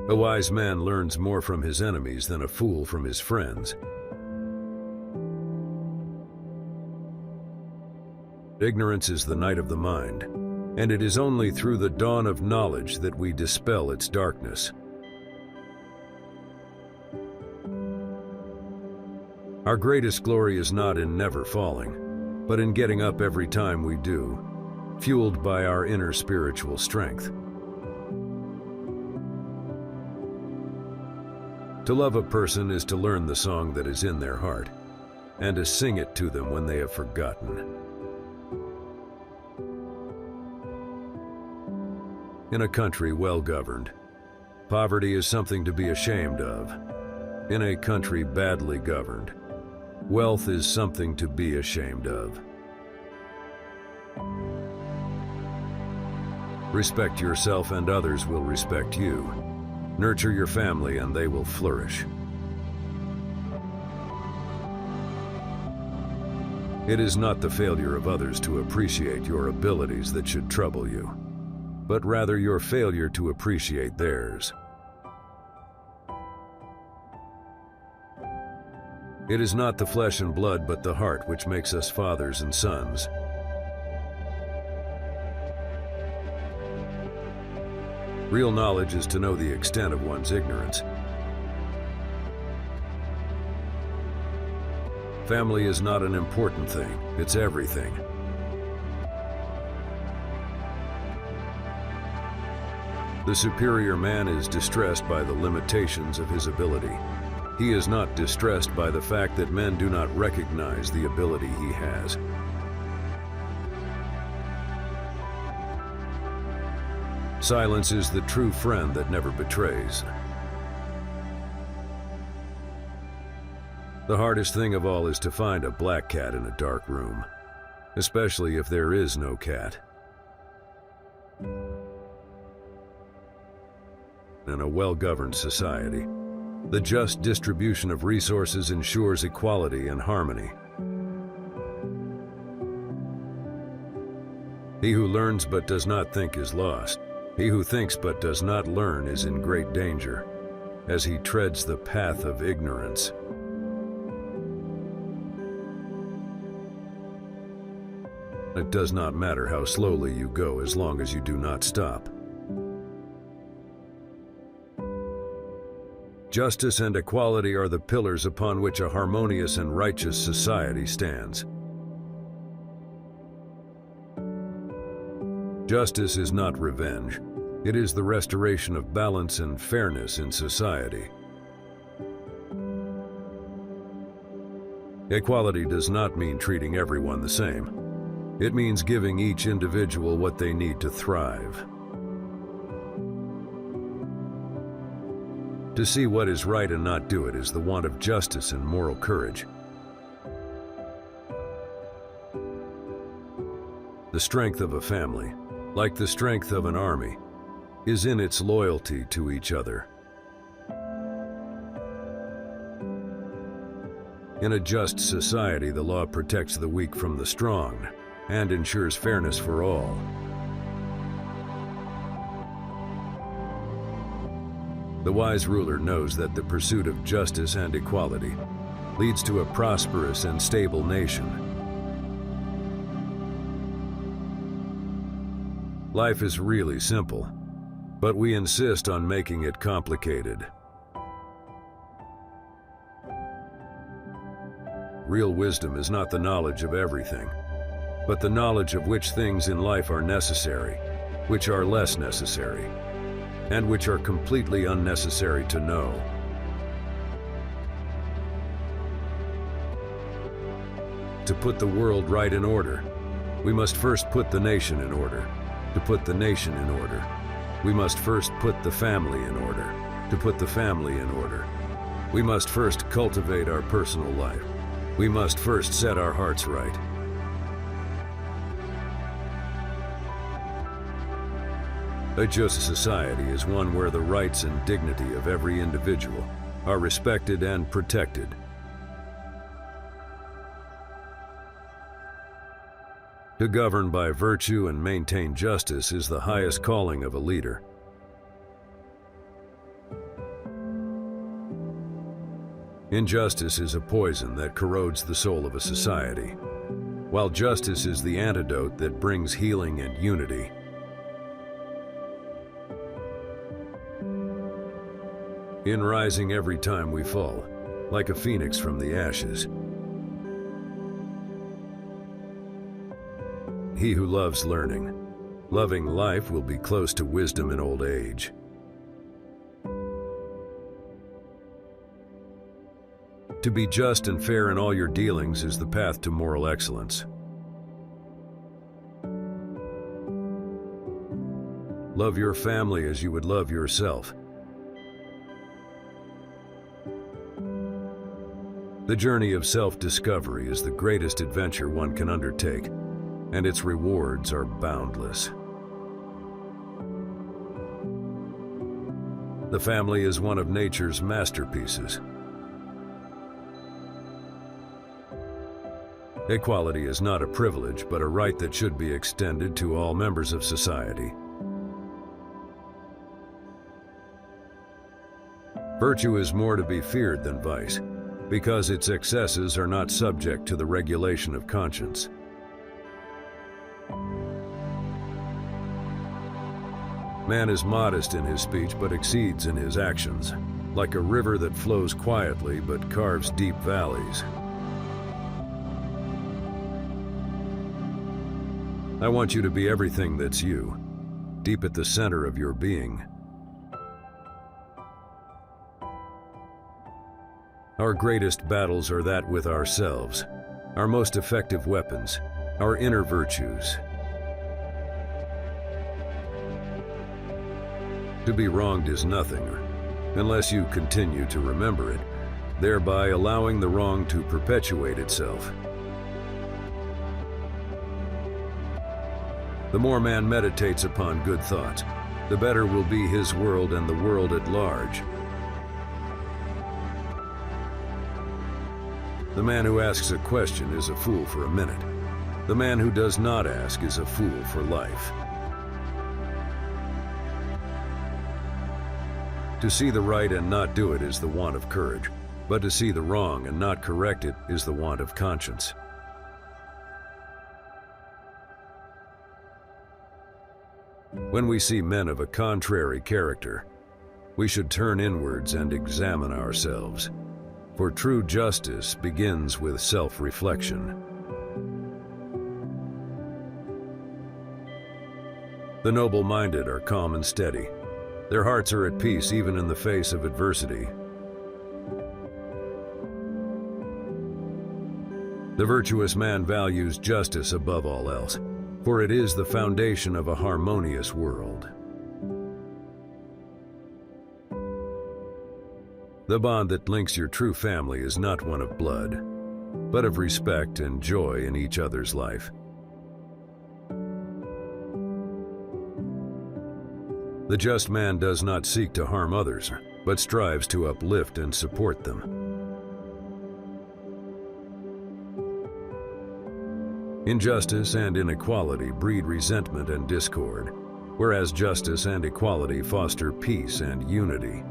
A wise man learns more from his enemies than a fool from his friends. Ignorance is the night of the mind, and it is only through the dawn of knowledge that we dispel its darkness. Our greatest glory is not in never falling, but in getting up every time we do, fueled by our inner spiritual strength. To love a person is to learn the song that is in their heart, and to sing it to them when they have forgotten. In a country well governed, poverty is something to be ashamed of. In a country badly governed, wealth is something to be ashamed of. Respect yourself and others will respect you. Nurture your family and they will flourish. It is not the failure of others to appreciate your abilities that should trouble you, but rather your failure to appreciate theirs. It is not the flesh and blood but the heart which makes us fathers and sons. Real knowledge is to know the extent of one's ignorance. Family is not an important thing, it's everything. The superior man is distressed by the limitations of his ability. He is not distressed by the fact that men do not recognize the ability he has. Silence is the true friend that never betrays. The hardest thing of all is to find a black cat in a dark room, especially if there is no cat. In a well-governed society, the just distribution of resources ensures equality and harmony. He who learns but does not think is lost. He who thinks but does not learn is in great danger, as he treads the path of ignorance. It does not matter how slowly you go as long as you do not stop. Justice and equality are the pillars upon which a harmonious and righteous society stands. Justice is not revenge. It is the restoration of balance and fairness in society. Equality does not mean treating everyone the same. It means giving each individual what they need to thrive. To see what is right and not do it is the want of justice and moral courage. The strength of a family, like the strength of an army, is in its loyalty to each other. In a just society, the law protects the weak from the strong and ensures fairness for all. The wise ruler knows that the pursuit of justice and equality leads to a prosperous and stable nation. Life is really simple, but we insist on making it complicated. Real wisdom is not the knowledge of everything, but the knowledge of which things in life are necessary, which are less necessary, and which are completely unnecessary to know. To put the world right in order, we must first put the nation in order. To put the nation in order, we must first put the family in order. To put the family in order, we must first cultivate our personal life. We must first set our hearts right. A just society is one where the rights and dignity of every individual are respected and protected. To govern by virtue and maintain justice is the highest calling of a leader. Injustice is a poison that corrodes the soul of a society, while justice is the antidote that brings healing and unity. In rising every time we fall, like a phoenix from the ashes. He who loves learning, loving life will be close to wisdom in old age. To be just and fair in all your dealings is the path to moral excellence. Love your family as you would love yourself. The journey of self-discovery is the greatest adventure one can undertake, and its rewards are boundless. The family is one of nature's masterpieces. Equality is not a privilege, but a right that should be extended to all members of society. Virtue is more to be feared than vice, because its excesses are not subject to the regulation of conscience. Man is modest in his speech but exceeds in his actions, like a river that flows quietly but carves deep valleys. I want you to be everything that's you, deep at the center of your being. Our greatest battles are that with ourselves, our most effective weapons, our inner virtues. To be wronged is nothing, unless you continue to remember it, thereby allowing the wrong to perpetuate itself. The more man meditates upon good thoughts, the better will be his world and the world at large. The man who asks a question is a fool for a minute. The man who does not ask is a fool for life. To see the right and not do it is the want of courage, but to see the wrong and not correct it is the want of conscience. When we see men of a contrary character, we should turn inwards and examine ourselves, for true justice begins with self-reflection. The noble-minded are calm and steady. Their hearts are at peace even in the face of adversity. The virtuous man values justice above all else, for it is the foundation of a harmonious world. The bond that links your true family is not one of blood, but of respect and joy in each other's life. The just man does not seek to harm others, but strives to uplift and support them. Injustice and inequality breed resentment and discord, whereas justice and equality foster peace and unity.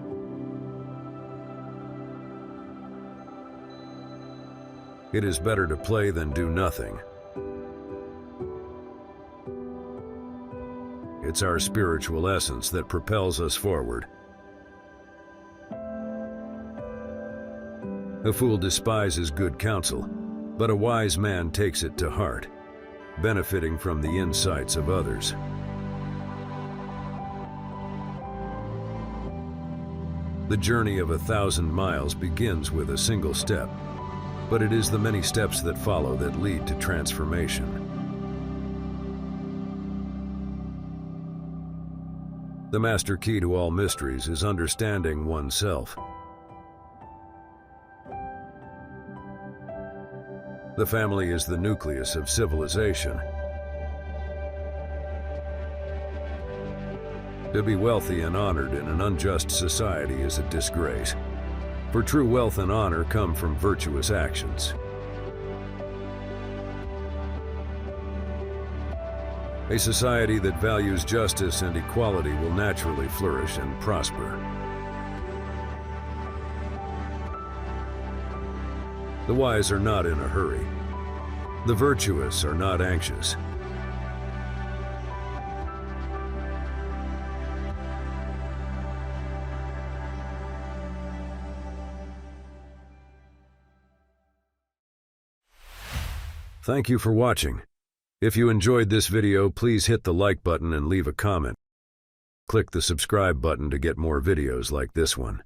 It is better to play than do nothing. It's our spiritual essence that propels us forward. A fool despises good counsel, but a wise man takes it to heart, benefiting from the insights of others. The journey of 1,000 miles begins with a single step, but it is the many steps that follow that lead to transformation. The master key to all mysteries is understanding oneself. The family is the nucleus of civilization. To be wealthy and honored in an unjust society is a disgrace, for true wealth and honor come from virtuous actions. A society that values justice and equality will naturally flourish and prosper. The wise are not in a hurry. The virtuous are not anxious. Thank you for watching. If you enjoyed this video, please hit the like button and leave a comment. Click the subscribe button to get more videos like this one.